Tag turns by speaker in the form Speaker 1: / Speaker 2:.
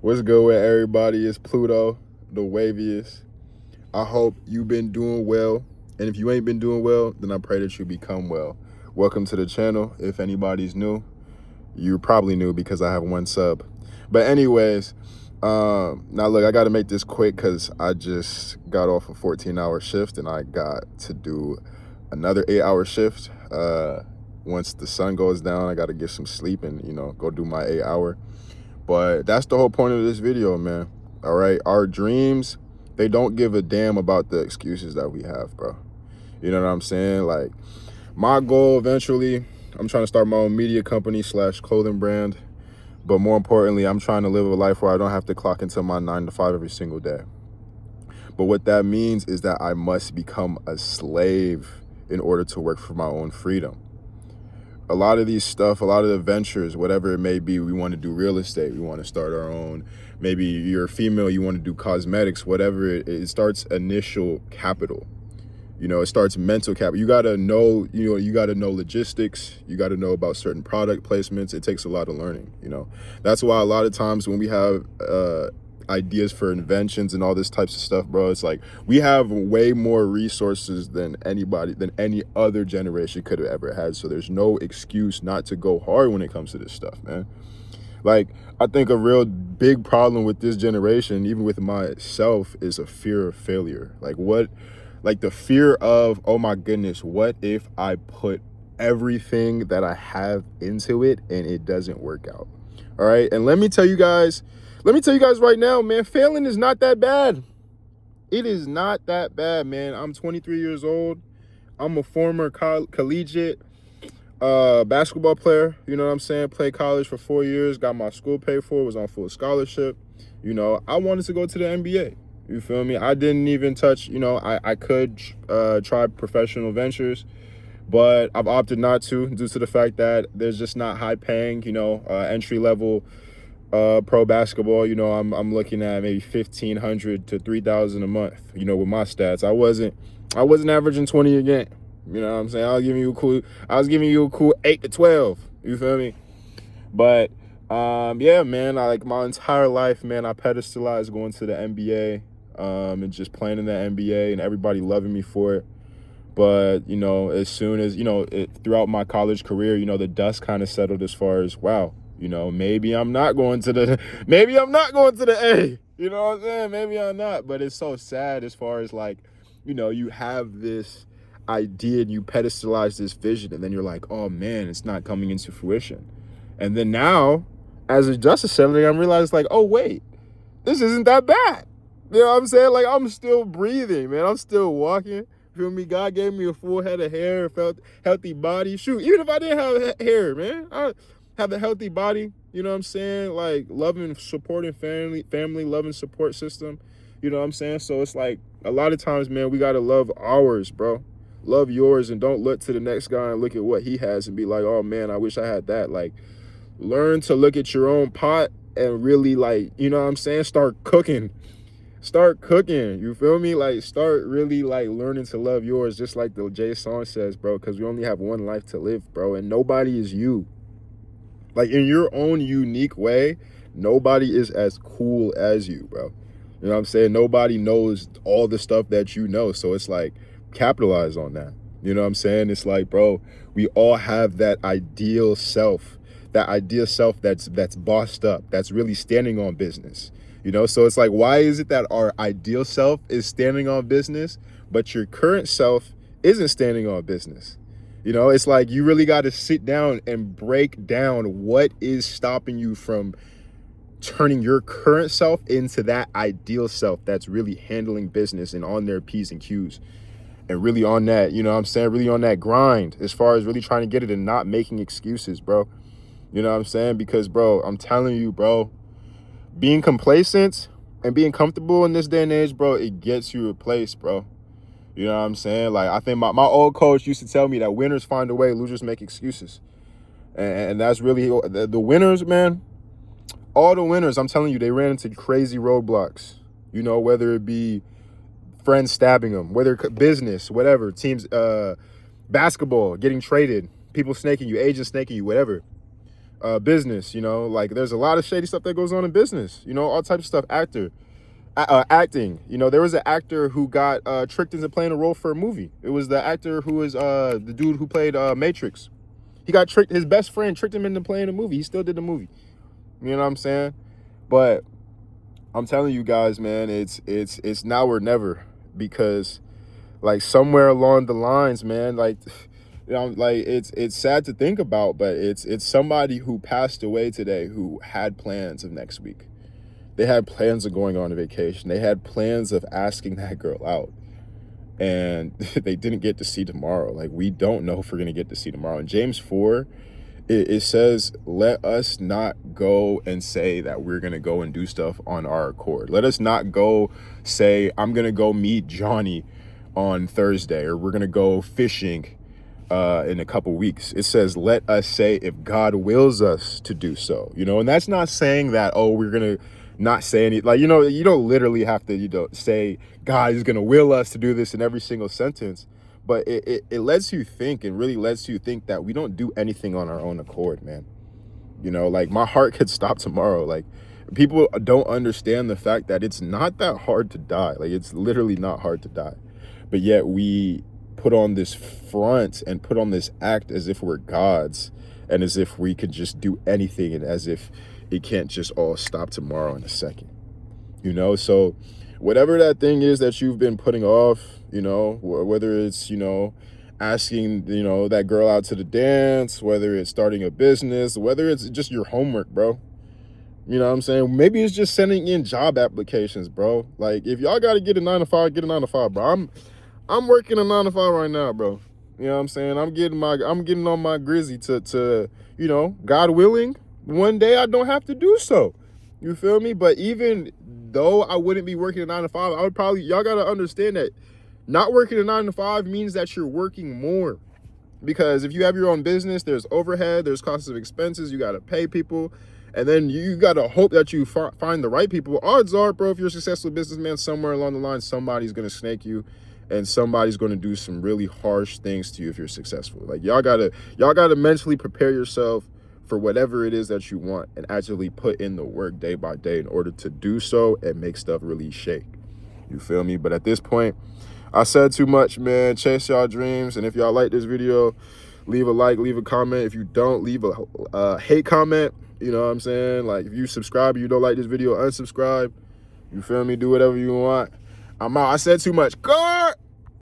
Speaker 1: What's good with everybody? It's Pluto, the waviest. I hope you've been doing well. And if you ain't been doing well, then I pray that you become well. Welcome to the channel. If anybody's new, you're probably new because I have one sub. But anyways, now look, I got to make this quick because I just got off a 14-hour shift and I got to do another 8-hour shift. Once the sun goes down, I got to get some sleep and, go do my 8-hour. But that's the whole point of this video, man. All right, our dreams, they don't give a damn about the excuses that we have, bro. You know what I'm saying? Like, my goal eventually, I'm trying to start my own media company / clothing brand. But more importantly, I'm trying to live a life where I don't have to clock into my 9 to 5 every single day. But what that means is that I must become a slave in order to work for my own freedom. A lot of the ventures, whatever it may be, we want to do real estate, we want to start our own. Maybe you're a female, you want to do cosmetics, whatever it starts initial capital. It starts mental capital. You got to know, you got to know logistics. You got to know about certain product placements. It takes a lot of learning, That's why a lot of times when we have ideas for inventions and all this types of stuff, bro, it's like we have way more resources than any other generation could have ever had. So there's no excuse not to go hard when it comes to this stuff, man. Like, I think a real big problem with this generation, even with myself, is a fear of failure. Like the fear of, oh my goodness, what if I put everything that I have into it and it doesn't work out? All right. And let me tell you guys right now, man, failing is not that bad. It is not that bad, man. I'm 23 years old. I'm a former collegiate basketball player. You know what I'm saying? Played college for 4 years, got my school paid for, was on full scholarship. I wanted to go to the NBA. You feel me? I didn't even touch, I could try professional ventures, but I've opted not to due to the fact that there's just not high paying, entry level pro basketball. I'm looking at maybe $1,500 to $3,000 a month, with my stats. I wasn't averaging 20 a game. You know what I'm saying? I was giving you a cool 8 to 12. You feel me? But yeah, man, like my entire life, man, I pedestalized going to the NBA and just playing in the NBA and everybody loving me for it. But, as soon as, throughout my college career, the dust kind of settled as far as, wow, maybe I'm not going to the A. You know what I'm saying? Maybe I'm not. But it's so sad as far as like, you have this idea and you pedestalize this vision and then you're like, oh man, it's not coming into fruition. And then now, as a dust is settling, I'm realizing like, oh wait, this isn't that bad. You know what I'm saying? Like, I'm still breathing, man. I'm still walking. Feel me? God gave me a full head of hair, felt healthy body. Shoot, even if I didn't have hair, man, I have a healthy body. You know what I'm saying? Like, loving, supporting family, loving support system. You know what I'm saying? So it's like a lot of times, man, we got to love ours, bro. Love yours and don't look to the next guy and look at what he has and be like, oh man, I wish I had that. Like, learn to look at your own pot and really, like, you know what I'm saying? Start cooking. You feel me? Like, start really like learning to love yours, just like the Jay song says, bro, because we only have one life to live, bro, and nobody is you. Like, in your own unique way, nobody is as cool as you, bro. You know what I'm saying? Nobody knows all the stuff that you know. So it's like, capitalize on that. You know what I'm saying? It's like, bro, we all have that ideal self that's bossed up, that's really standing on business. So it's like, why is it that our ideal self is standing on business, but your current self isn't standing on business? It's like you really got to sit down and break down what is stopping you from turning your current self into that ideal self that's really handling business and on their P's and Q's and really on that, really on that grind as far as really trying to get it and not making excuses, bro. You know what I'm saying? Because, bro, I'm telling you, bro, being complacent and being comfortable in this day and age, bro, it gets you a place, bro. You know what I'm saying? Like, I think my old coach used to tell me that winners find a way, losers make excuses. And that's really the winners, man. All the winners, I'm telling you, they ran into crazy roadblocks, whether it be friends stabbing them, whether business, whatever, teams, basketball, getting traded, people snaking you, agents snaking you, whatever. business, you know, like there's a lot of shady stuff that goes on in business, you know, all types of stuff. Acting, you know, there was an actor who got tricked into playing a role for a movie. It was the actor who was the dude who played Matrix. He got tricked. His best friend tricked him into playing a movie. He still did the movie. You know what I'm saying? But I'm telling you guys, man, it's now or never, because like somewhere along the lines, man, like, you know, like it's sad to think about, but it's somebody who passed away today who had plans of next week. They had plans of going on a vacation. They had plans of asking that girl out, and they didn't get to see tomorrow. Like, we don't know if we're gonna get to see tomorrow. In James 4, it says, let us not go and say that we're gonna go and do stuff on our accord. Let us not go say, I'm gonna go meet Johnny on Thursday, or we're gonna go fishing in a couple weeks. It says, let us say if God wills us to do so, you know. And that's not saying that, oh, we're gonna not say any, like, you know, you don't literally have to, you know, say God is gonna will us to do this in every single sentence, but it lets you think, and really lets you think that we don't do anything on our own accord, man. You know, like, my heart could stop tomorrow. Like, people don't understand the fact that it's not that hard to die. Like, it's literally not hard to die, but yet we put on this front and put on this act as if we're gods, and as if we could just do anything, and as if it can't just all stop tomorrow in a second, you know. So whatever that thing is that you've been putting off, you know, whether it's, you know, asking, you know, that girl out to the dance, whether it's starting a business, whether it's just your homework, bro, you know what I'm saying? Maybe it's just sending in job applications, bro. Like, if y'all got to get a 9 to 5, get a 9 to 5, bro. I'm working a 9 to 5 right now, bro. You know what I'm saying? I'm getting on my grizzy to, you know, God willing, one day I don't have to do so. You feel me? But even though I wouldn't be working a 9 to 5, I would probably, y'all got to understand that not working a 9 to 5 means that you're working more. Because if you have your own business, there's overhead, there's costs of expenses, you got to pay people, and then you got to hope that you find the right people. Odds are, bro, if you're a successful businessman, somewhere along the line, somebody's going to snake you, and somebody's going to do some really harsh things to you if you're successful. Like, y'all gotta mentally prepare yourself for whatever it is that you want, and actually put in the work day by day in order to do so and make stuff really shake. You feel me? But at this point, I said too much, man. Chase y'all dreams. And if y'all like this video, leave a like, leave a comment. If you don't, leave a hate comment. You know what I'm saying? Like, if you subscribe, you don't like this video, unsubscribe. You feel me? Do whatever you want. I'm out. I said too much. Go!